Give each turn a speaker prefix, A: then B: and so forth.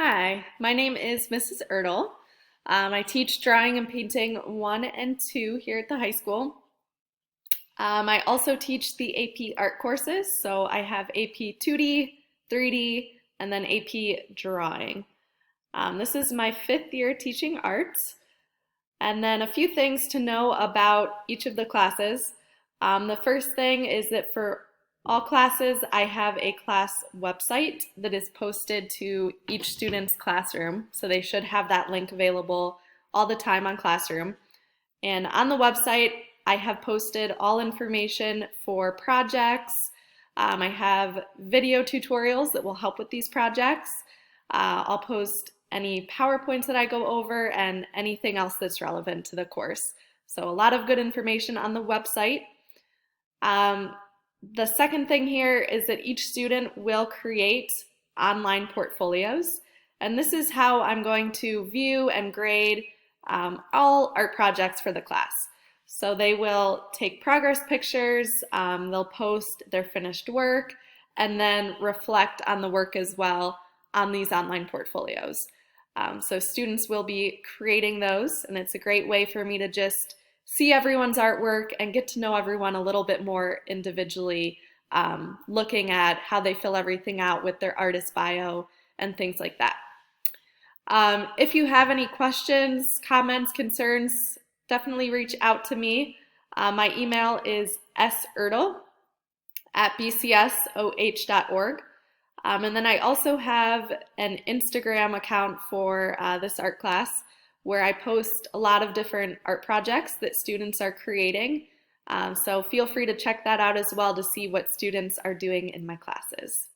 A: Hi, my name is Mrs. Ertl. I teach drawing and painting 1 and 2 here at the high school. I also teach the AP art courses, so I have AP 2D, 3D, and then AP drawing. This is my 5th year teaching art. And then a few things to know about each of the classes. The first thing is that for all classes, I have a class website that is posted to each student's classroom. So they should have that link available all the time on Classroom. And on the website, I have posted all information for projects. I have video tutorials that will help with these projects. I'll post any PowerPoints that I go over and anything else that's relevant to the course. So a lot of good information on the website. The second thing here is that each student will create online portfolios, and this is how I'm going to view and grade all art projects for the class. So they will take progress pictures, they'll post their finished work, and then reflect on the work as well on these online portfolios. So students will be creating those, and it's a great way for me to just see everyone's artwork and get to know everyone a little bit more individually, looking at how they fill everything out with their artist bio and things like that. If you have any questions, comments, concerns, definitely reach out to me. My email is sertl@bcsoh.org. And then I also have an Instagram account for this art class where I post a lot of different art projects that students are creating. So feel free to check that out as well to see what students are doing in my classes.